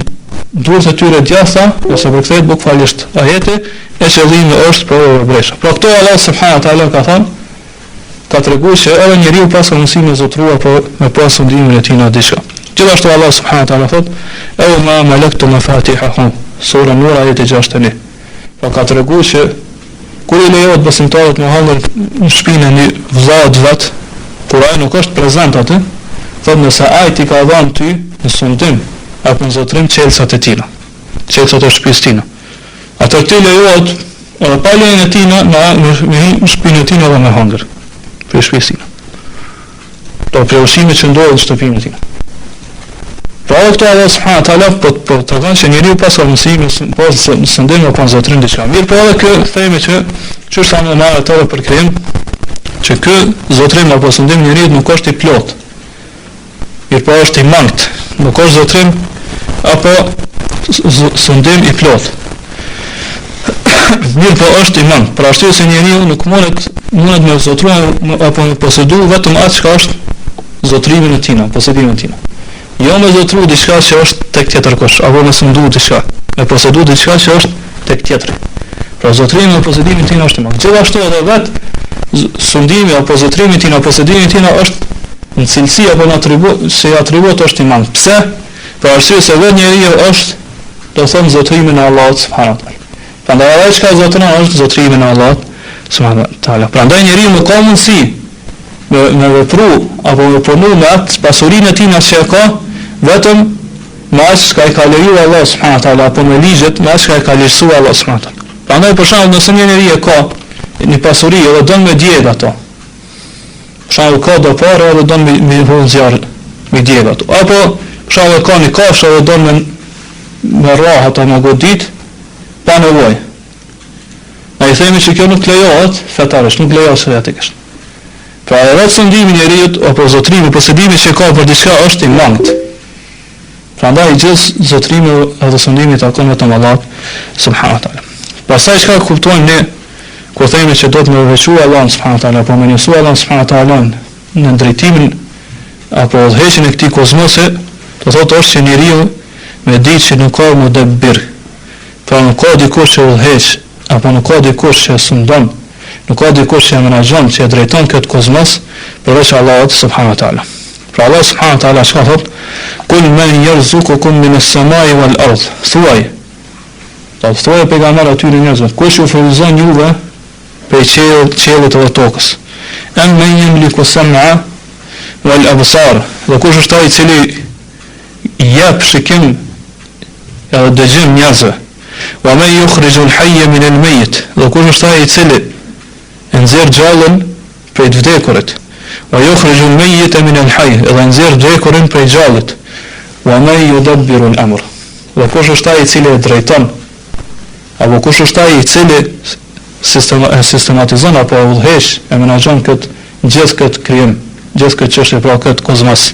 duart e tyre djatha, ose përkthejt bukfalisht ajeti, e qëllimi është për bresha. Pra këto Allah subhanahu wa taala ka thënë, ka treguar që edhe njeriu pas ka mundësi me zotrua me pas sundimin e tij në diçka. Gjithashtu Allah subhanahu wa taala thotë: "Ew ma malaktu mafatihahu", sura Nur ajeti 61. Pra ka treguar që kur i lejohet besimtarët me hallë në shpinën e një vëllaut vet, kur ai nuk është prezant aty, thotë nëse ai ti ka dhënë ty në sundim apo në zotrim çelësat e tina, çelësat e shtëpisë tina. Atë ti lejohet edhe pa lejen e tina në shpinën e tina dhe me hëngër për shtëpisë tina. Do për ushqimet që ndodhin në shtëpinë e tina. Pra këto Allah subhanahu wa taala po tregon që njeriu pas ka mundësi pas sundim apo në zotrim diçka. Mirë, po edhe kë themi që çështë sa më marrë ato për krijim, që ky zotrim apo sundim njeriu nuk është i plot. Mirë, po është i mangt. Nuk është zotrim apo sundim i plot. Mirë, po është i mangt. Pra ashtu se njeriu nuk mundet me zotruar apo me posedu vetëm atë që është zotrimi e tij, posedimin e tij. Jo me zotru diçka që është tek tjetër kush, apo me sundu diçka, me posedu diçka që është tek tjetri. Pra zotrimi dhe posedimi i tij është i madh. Gjithashtu edhe vet sundimi apo zotrimi i tij, posedimi i tij është në cilësi apo në atribut, se atribut është i madh. Pse? Për arsye se vetë njeriu është, do të thonë, zotrimi në Allahut subhanahu wa taala. Prandaj ajo që zotron është zotrimi në Allahut subhanahu wa taala. Prandaj njeriu nuk ka mundësi me vepru apo me punu me atë pasurinë e tij që e ka, vetëm me atë që ka lejuar Allah subhanahu wa taala apo me ligjet me atë që ka lejuar Allah subhanahu wa taala. Prandaj për shembull nëse një njeri e ka një pasuri dhe don me djeg ato, për shembull ka do parë dhe don me vënë zjarr me djeg ato, apo për shembull ka një kafshë dhe don me rrah ato me godit pa nevojë. Ai themi që kjo nuk lejohet fetarisht, nuk lejohet shariatikisht. Pra edhe sundimi i njeriu apo zotrimi, posedimi që ka për diçka është i mangët. Prandaj gjithë zotrimi edhe sundimi takon vetëm Allahut subhanahu wa taala. Pastaj çka kuptojmë ne kur themi që do të më veçojë Allahu subhanahu wa taala apo më njësoj Allahu subhanahu wa taala në drejtimin apo udhëheqjen e këtij kozmosi, do thotë është që njeriu me ditë që nuk ka mudabbir. Pra nuk ka dikush që udhëheq apo nuk ka dikush që sundon, nuk ka dikush që menaxhon, që drejton këtë kozmos përveç Allahut subhanahu wa taala. Pra Allah subhanahu wa taala çka thotë: "Kul man yarzuqukum min as-samai wal ard." Thuaj. Do të thuaj pejgamberi atyre njerëzve, kush ju furnizon juve prej qiellit dhe tokës? Am man yamliku as-sam'a wal absar. Do kush është ai i cili jep shikim edhe dëgjim njerëzve? Wa man yukhriju al-hayya min al-mayyit. Do kush është ai i cili nxjerr gjallën prej të vdekurit. Wa yukhriju al-mayyita min al-hayy, edhe nxjerr vdekurin prej gjallit. Wa man yudabbiru al-amr. Dhe kush është ai i cili e drejton? Apo kush është ai i cili sistematizon apo udhëheq e menaxhon gjithë këtë krijim, gjithë këtë çështje, pra këtë kozmos.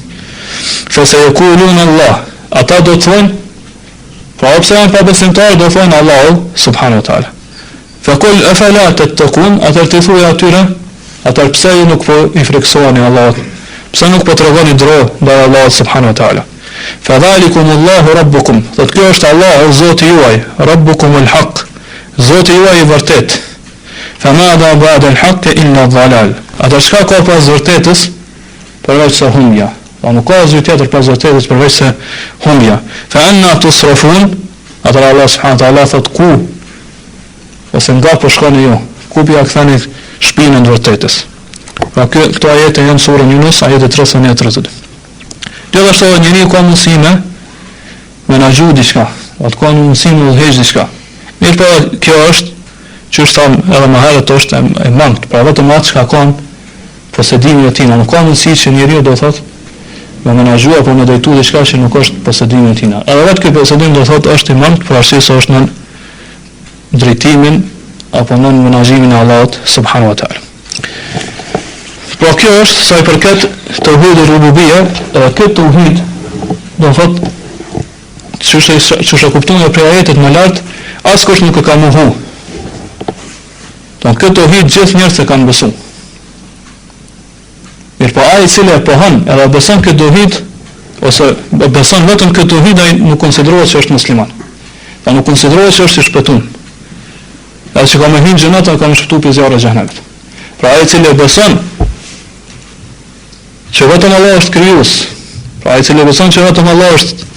Fa sayaqulun Allah. Ata do të thonë, pra pse janë pa besimtarë, do thonë Allahu subhanahu wa taala. Fa kul afala tattaqun, atë të thuaj atyre, atë pse ju nuk po i friksoheni Allahut? Pse nuk po tregoni dro ndaj Allahut subhanahu wa taala? Fa dhalikum Allahu rabbukum. Thotë kjo është Allahu Zoti juaj, rabbukum al-haq. Zoti juaj i vërtet. Fa madha ba'da al-haq illa dhalal. Atë çka ka pas vërtetës përveç se humbja. Po nuk ka asgjë tjetër pas vërtetës përveç se humbja. Fa anna tusrafun. Atë Allah subhanahu wa taala thotë ku ose nga po shkoni ju, ku pja kthani shpinën e vërtetës. Pra këto ajete janë sura Yunus, ajete 31-32. Gjithashtu njeriu ka mundësi me menaxhu diçka, atë ka mundësi me udhëheq diçka. Mirë, po kjo është, që është thamë edhe më herët, është e mangët, pra vetëm atë që ka posedimin e tij, nuk ka mundësi që njeriu do thotë me menaxhu apo me drejtu diçka që nuk është posedimi i tij. Edhe vetë ky posedim do thotë është i mangët, për arsye se është në drejtimin apo në menaxhimin e Allahut subhanahu wa taala. Pra kjo është sa i përket tauhidit rububia, edhe këtë tauhid do thotë çu kuptojmë për ajetet më lart, askush nuk e ka mohu. Don këtë tauhid gjithë njerëzit e kanë besuar. ai i cili e pohon edhe beson këtë tauhid ose beson vetëm këtë tauhid, ai nuk konsiderohet se është musliman. Ai nuk konsiderohet se është i shpëtuar. Ai që ka më hyrë në xhenet, ka më shpëtuar prej zjarrit të xhenemit. Pra ai i cili beson që vetëm Allah është krijues, pra ai i cili beson që vetëm Allah është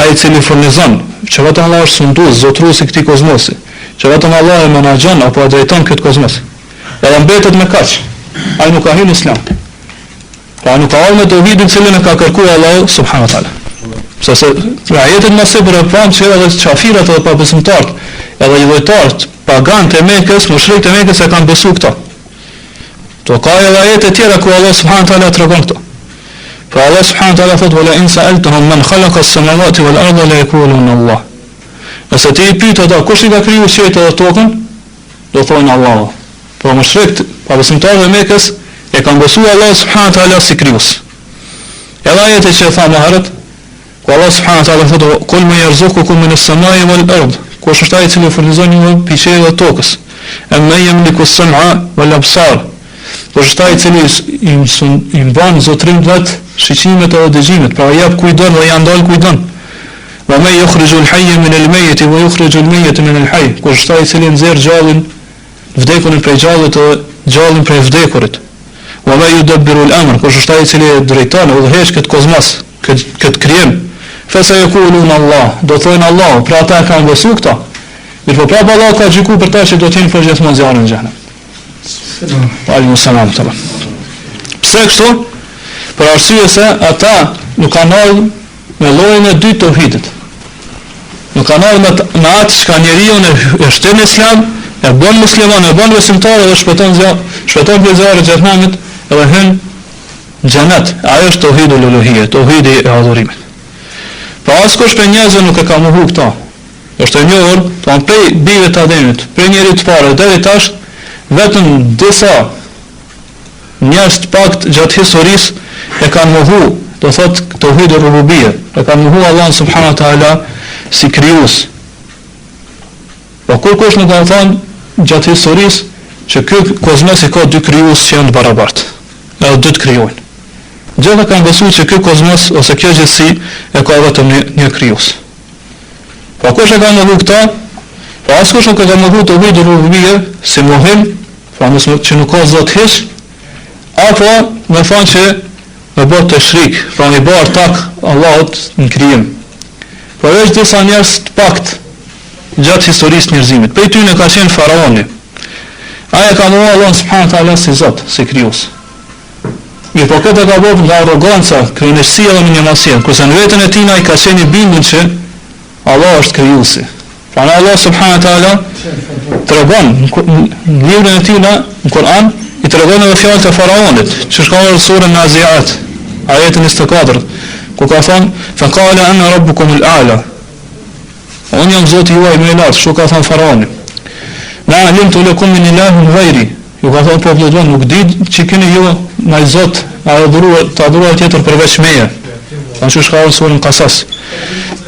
ai i cili furnizon, që vetëm Allah është sundues, zotrues i këtij kozmosi, që vetëm Allah e menaxhon apo e drejton këtë kozmos. Edhe mbetet me kaq. Ai nuk ka hyrë në islam. Pra nuk ka ardhur me tauhidin cilën e ka kërkuar Allahu subhanahu wa taala. Sepse ajetet më së për pranë që edhe qafirat edhe pabesimtarët, edhe i llojtarët, paganët e Mekës, mushrikët e Mekës e kanë besuar këto. To ka edhe ajete tjera ku Allah subhanahu wa taala tregon këto. Pra Allah subhanahu wa taala thotë: "Wala in sa'altahum man khalaqa as-samawati wal arda la yaquluna Allah." Nëse ti i pyet ata kush i ka krijuar qiellin dhe tokën, do thonë Allah. Por mushrikët, pabesimtarët e Mekës e kanë besuar Allah subhanahu wa taala si krijues. Edhe ajete që tha më herët, ku Allah subhanahu wa taala thotë: "Kul man yarzuqukum min as-samai wal ard." Kush është ai i cili furnizon ju prej qiellit dhe tokës? Amma yamliku as-sam'a wal absar. Kush është ai i cili i mban zotrim vet shiqimet edhe dëgjimet, pra jep kujdon dhe ja ndal kujdon. Wa man yukhriju al-hayya min al-mayyit wa yukhriju al-mayyita min al-hayy. Kush është ai i cili nxjerr gjallin, vdekurin prej gjallit dhe gjallin prej vdekurit. Wa man yudabbiru al-amr. Kush është ai i cili drejton dhe udhëheq këtë kozmos, këtë krijim. Fa sayaquluna Allah. Do thonë Allah, pra ata kanë besuar këto. Mirë, po prapë Allah ka gjykuar për ta që do të jenë përgjithmonë zjarrin në xhenem. Alayhi salam. Pse kështu? Për arsye se ata nuk kanë ardhur me llojin e dytë të tauhidit. Nuk kanë ardhur me atë që njeriu e shtën islam, e bën musliman, e bën besimtar dhe shpëton prej zjarrit të xhenemit dhe hyn në xhenet. Ajo është tauhidul uluhiyya, tauhidi i adhurimit. Pa askush për njerëzve nuk e ka mohu këta. Është e njohur, prej bijve të Ademit, prej njerit të parë deri tash, vetëm disa njerëz të pakt gjatë historisë e kanë mohu, do thotë tauhidul rububiyya, e kanë mohu Allah subhanahu wa taala si krijues. Po kush nuk ka thënë gjatë historisë që ky kozmos ka dy krijues që janë të barabartë, edhe dy të krijojnë. Gjithë kanë besuar që ky kozmos ose kjo gjësi e ka vetëm një krijues. Po kush e ka mohu këta? Po askush nuk e ka mohu tauhidul rububiyya si mohim, pra nëse që nuk ka zot hiç, apo me thonë që me bërë të shrik, pra me bërë tak Allahut në krijim. Por është disa njerëz të pakt gjatë historisë njerëzimit. Prej tyre ka qenë faraoni. Ai e ka mohuar Allah subhanahu wa taala si zot, si krijues. Mirë, po këtë ka bërë nga arroganca, krenësia dhe minjëmasia, kurse në vetën e tij ai ka qenë i bindur që Allah është krijuesi. Pra Allah subhanahu wa taala tregon në librin e tij në Kur'an, i tregon edhe fjalët e faraonit, që shkon në surën Naziat, ajetin 24, ku ka thënë: "Fa qala ana rabbukum al-a'la." Unë jam Zoti juaj më i lartë, kështu ka thënë faraoni. "Ma alimtu lakum min ilahin ghayri." Ju ka thënë popullit tonë, nuk di që keni ju ndaj Zot, të adhuruar tjetër përveç meje. Ashtu shkon në surën Qasas.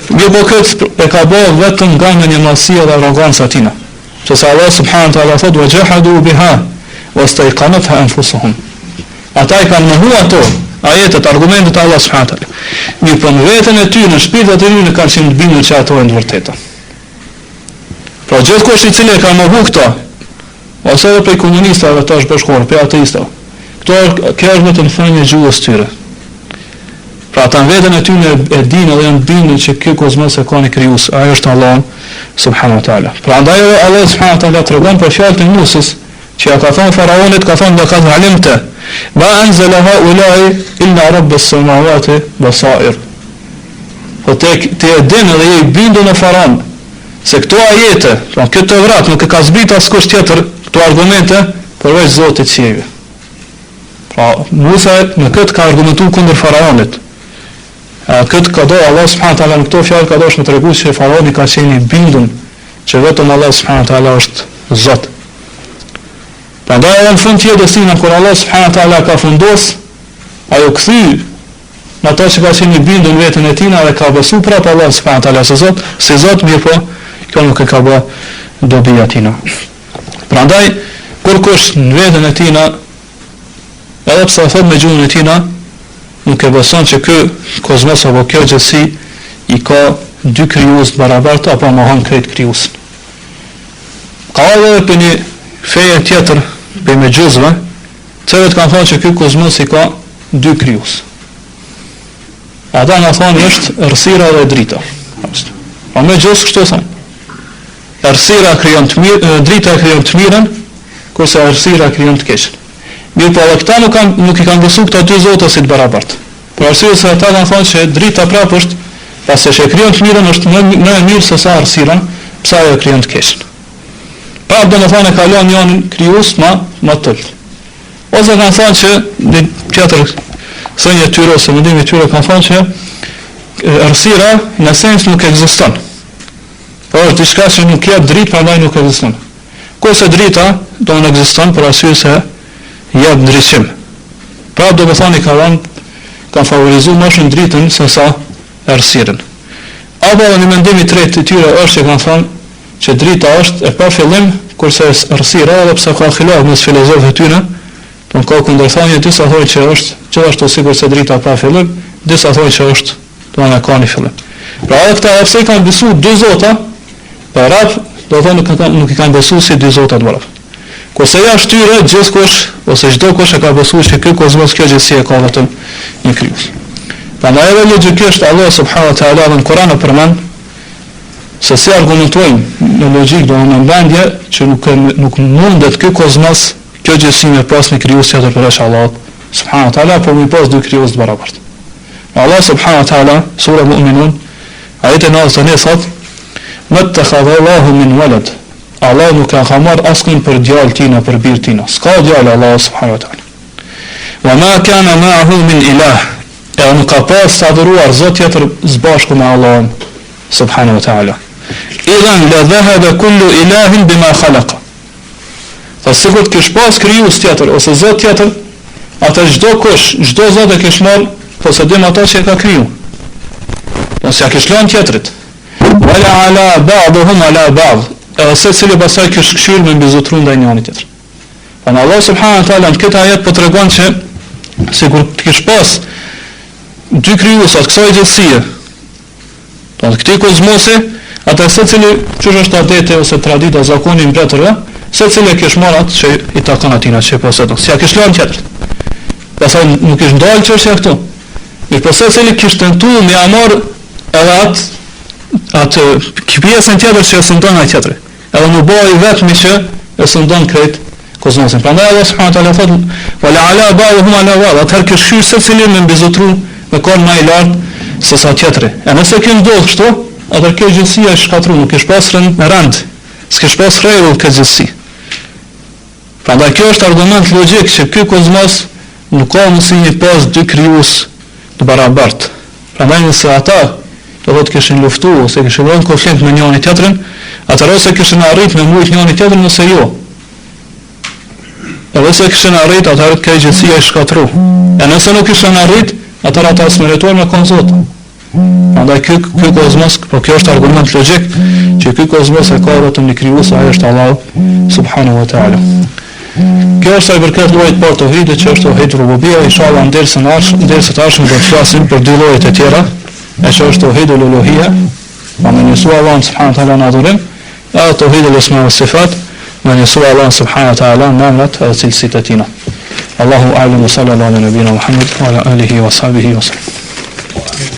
Jo po këtë e ka bërë vetëm nga minjëmasia dhe arroganca tina. Që sa Allah subhanahu wa taala thotë: "Wa jahadu biha wastayqanatha anfusuhum." Ata i kanë mohu ato ajetet, argumentet e Allah subhanahu wa taala. Mirë, po në veten e tyre, në shpirtat e tyre kanë qenë të bindur që ato janë të vërteta. Pra gjithkush i cili e ka mohu këto, ose edhe prej komunistave tash bashkëkohor, prej ateistave, kjo është vetëm thënie e gjuhës tyre. Pra ata në veten e tyre e dinë dhe janë bindur që ky kozmos e ka një krijues, ai është Allah subhanahu wa taala. Pra andaj Allah subhanahu wa taala tregon për fjalët e Musës, që ja ka thënë faraonit, ka thënë: "Laqad alimta ma anzala haula'i illa rabbus samawati basair." Po te e dinë dhe je i bindur në faraon se këto ajete, pra këtë vrat nuk e ka zbrit askush tjetër këto argumente përveç Zotit qiejve. Pra Musa në këtë ka argumentuar kundër faraonit. Këtë ka do Allah subhanahu wa taala në këto fjalë ka dashur të tregojë se faraoni ka qenë i bindur që vetëm Allah subhanahu wa taala është Zot. Prandaj edhe në fund tjetër kur Allah subhanahu wa taala ka fundos, ajo kthy në ato që ka qenë i bindur në veten e tij dhe ka besuar prapë Allah subhanahu wa taala se Zot, mirë po, kjo nuk e ka bë dobi atina. Prandaj kur kush në veten e tij Edhe pse e thot me gjuhën e tina, nuk e beson që ky kozmos apo kjo gjësi i ka dy krijues të barabartë apo mohon krejt krijuesin. Ka edhe për një feje tjetër për me gjuzve, cilët kanë thonë që ky kozmos i ka dy krijues. Ata nga thonë është errësira dhe drita. Po me gjuz kështu thonë. Errësira krijon të mirë, drita krijon të mirën, kurse errësira krijon të keqen. Mirë, po edhe këta nuk i kanë besu këta dy zotë si të barabartë. Për arsye se ata kanë thonë që drita prapë është, pasi që krijon të mirën është më e mirë se sa errësira, pse ajo krijon të keqen. Prapë do të thonë e kalon njërin krijues më të lart. Ose kanë thonë që në tjetër thënie tyre ose mendimi tyre kanë thonë që errësira në sens nuk ekziston. Po është diçka që nuk jep dritë, prandaj nuk ekziston. Kurse drita do të ekziston për arsye se jep ndriçim. Pra do të thonë kanë favorizuar më shumë dritën se sa errësirën. Apo në mendimin e tretë të tyre është që kanë thonë që drita është e pa fillim, kurse errësira edhe pse ka xhilaf mes filozofëve tyre, do ka kundërthënie, disa thonë që është gjithashtu sikur se drita pa fillim, disa thonë që është do të ka një fillim. Pra edhe këta pse kanë besuar dy zota, për rap do thonë nuk i kanë besuar si dy zota të barabartë. Kurse jashtë tyre gjithkush ose çdo kush e ka besuar se ky kozmos kjo gjësi e ka vetëm një krijues. Prandaj edhe logjikisht Allah subhanahu wa taala në Kur'an e përmend se si argumentojnë në logjik do në mbendje që nuk mundet ky kozmos kjo gjësi me pas një krijues tjetër përveç Allahut subhanahu wa taala, por me pas dy krijues të barabartë. Allah subhanahu wa taala sura Mu'minun ajete 99 thot: "Mattakhadha Allahu min walad." Allah nuk ka marrë asnjë për djalë tina, për bir tina. S'ka djalë Allah subhanahu wa taala. Wa ma kana ma'ahu min ilah. E nuk ka pas të adhuruar zot tjetër zbashku me Allahun subhanahu wa taala. Idhan la dhahaba kullu ilahin bima khalaqa. Fa sikur kish pas krijues tjetër ose zot tjetër, atë çdo kush, çdo zot e kish marrë posedim ato që e ka kriju. Ose ja kish lënë tjetrit. Wala ala ba'dhum ala ba'd. Edhe se cili pasaj kish këshyr me mbizotru ndaj njëri tjetër. Pa në Allah subhanahu wa taala në këtë ajet po tregon që sikur të kish pas dy krijuesa të kësaj gjësie, do të këtij kozmosi, atë se cili çush është adete ose tradita zakoni mbretërve, se cili kish marrë atë që i takon atina që posedon. Si ja kish lënë tjetër. Pastaj nuk kish ndalë çështja këtu. Mirë, po se cili kish tentuar me amor edhe atë pjesën tjetër që e sundon ai tjetri. Edhe nuk bëhej vetëm që e sundon krejt kozmosin. Prandaj Allah subhanahu wa taala thot: "Wala ala ba'dhum ala ba'd." Atë kish shir secili me mbizotru me kon më i lartë se sa tjetri. E nëse kjo ndodh kështu, atë kjo gjësia është shkatruar, nuk kish pas rënd, s'kish pas rregull këtë gjësi. Prandaj kjo është argument logjik që ky kozmos nuk ka mundësi një pas dy krijues të barabartë. Prandaj nëse ata do të kishin luftuar ose kishin dhënë konflikt me njëri tjetrin, atëherë ose kishin arrit me mujt njëri tjetrin ose jo. Edhe se kishin arrit, atëherë kjo gjësia është shkatruar. E nëse nuk kishin arrit, atëherë ata smerituar me konzot. Prandaj ky kozmos, po kjo është argument logjik që ky kozmos e ka vetëm një krijues, ai është Allahu subhanahu wa taala. Kjo është ai përket llojit parë të tauhidit që është tauhid rububia, inshallah ndërsa të ardhshëm do të flasim për dy llojet e tjera. E që është tauhidul uluhia, ma me njësua Allah subhanahu wa ta'ala në adhurim, edhe tauhidul isma wa sifat, me njësua Allah subhanahu wa ta'ala në emrat edhe cilësit e tina. Allahu a'lam wa sallallahu ala nabina Muhammad wa ala alihi wa sahbihi wa sallam.